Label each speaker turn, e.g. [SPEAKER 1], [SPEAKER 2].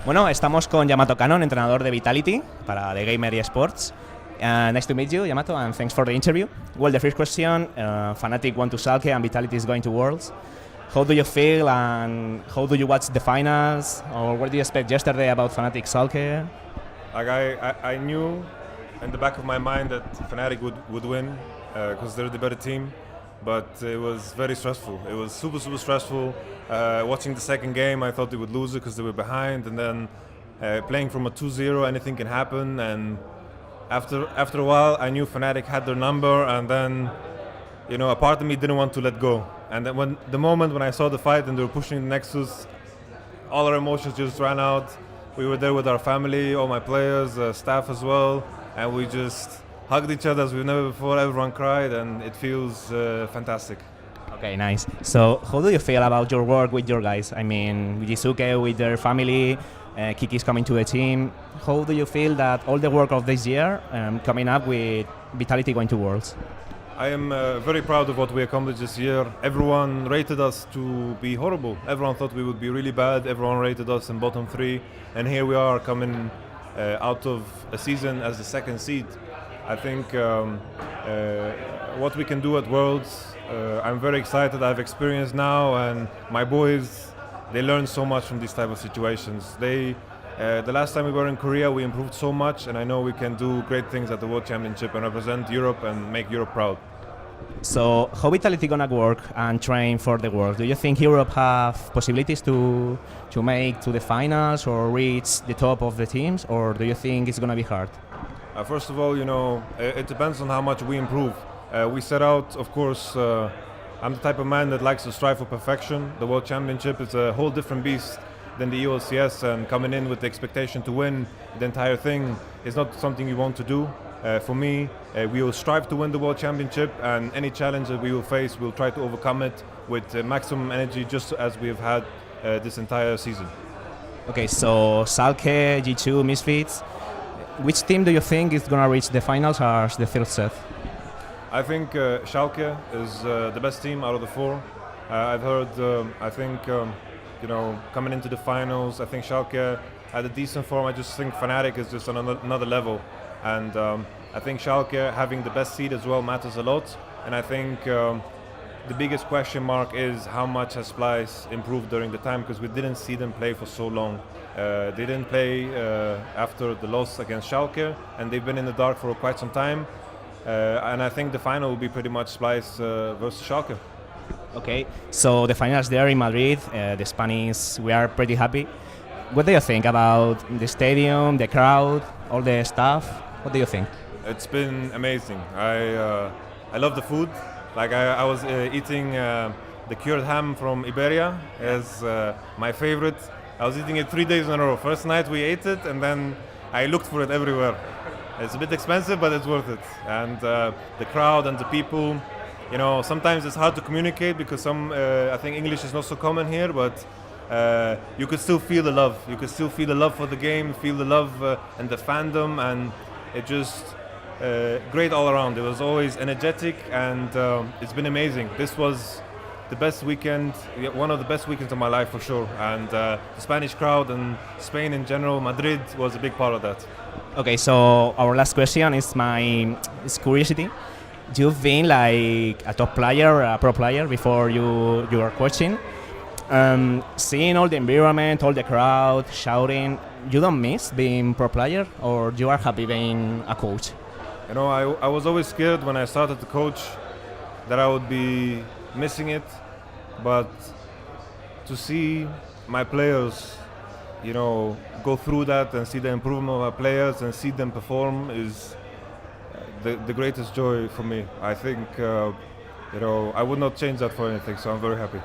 [SPEAKER 1] Bueno, estamos con Yamato Cannon, entrenador de Vitality para The Gamer eSports. Nice to meet you, Yamato, and thanks for the interview. Well, the first question, Fnatic went to Schalke and Vitality is going to Worlds. How do you feel and how do you watch the finals? Or what do you expect yesterday about Fnatic Schalke?
[SPEAKER 2] Like I knew in the back of my mind that Fnatic would win because they're the better team, but it was very stressful. It was super stressful. Watching the second game, I thought they would lose it because they were behind, and then playing from a 2-0, anything can happen. And after a while, I knew Fnatic had their number, and then a part of me didn't want to let go. And then when I saw the fight and they were pushing the Nexus, all our emotions just ran out. We were there with our family, all my players, staff as well, and we just hugged each other as we've never before. Everyone cried, and it feels fantastic.
[SPEAKER 1] Okay, nice. So, how do you feel about your work with your guys? I mean, with Jisuke, with their family, Kiki's coming to the team. How do you feel that all the work of this year coming up with Vitality going to Worlds?
[SPEAKER 2] I am very proud of what we accomplished this year. Everyone rated us to be horrible. Everyone thought we would be really bad. Everyone rated us in bottom 3. And here we are coming out of a season as the second seed. I think what we can do at Worlds, I'm very excited. I have experience now, and my boys, they learn so much from these type of situations. The last time we were in Korea, we improved so much, and I know we can do great things at the World Championship and represent Europe and make Europe proud.
[SPEAKER 1] So, how Vitality gonna work and train for the World? Do you think Europe have possibilities to make to the finals or reach the top of the teams, or do you think it's gonna be hard?
[SPEAKER 2] First of all, it depends on how much we improve. We set out, of course, I'm the type of man that likes to strive for perfection. The World Championship is a whole different beast than the LCS, and coming in with the expectation to win the entire thing is not something you want to do. For me, we will strive to win the World Championship, and any challenge that we will face, we'll try to overcome it with maximum energy, just as we have had this entire season.
[SPEAKER 1] Okay, so Schalke, G2, Misfits. Which team do you think is going to reach the finals as the third set?
[SPEAKER 2] I think Schalke is the best team out of the 4. I've heard, coming into the finals, I think Schalke had a decent form. I just think Fnatic is just on another level. And I think Schalke having the best seed as well matters a lot. And I think the biggest question mark is how much has Splice improved during the time, because we didn't see them play for so long. They didn't play after the loss against Schalke, and they've been in the dark for quite some time. And I think the final will be pretty much Splice versus Schalke.
[SPEAKER 1] Okay, so the finals there in Madrid, the Spanish, we are pretty happy. What do you think about the stadium, the crowd, all the stuff? What do you think?
[SPEAKER 2] It's been amazing. I love the food. Like I was eating the cured ham from Iberia as my favorite. I was eating it 3 days in a row. First night we ate it, and then I looked for it everywhere. It's a bit expensive, but it's worth it. And the crowd and the people, sometimes it's hard to communicate because I think English is not so common here, but you could still feel the love. You could still feel the love for the game, feel the love and the fandom, and it just great all around. It was always energetic, and it's been amazing. This was the best weekend, one of the best weekends of my life for sure. And the Spanish crowd and Spain in general, Madrid was a big part of that.
[SPEAKER 1] Okay, so our last question is curiosity. You've been like a top player, a pro player before you are coaching. Seeing all the environment, all the crowd, shouting, you don't miss being pro player, or you are happy being a coach?
[SPEAKER 2] I was always scared when I started to coach that I would be missing it, but to see my players, go through that and see the improvement of our players and see them perform is the greatest joy for me. I think, I would not change that for anything, so I'm very happy.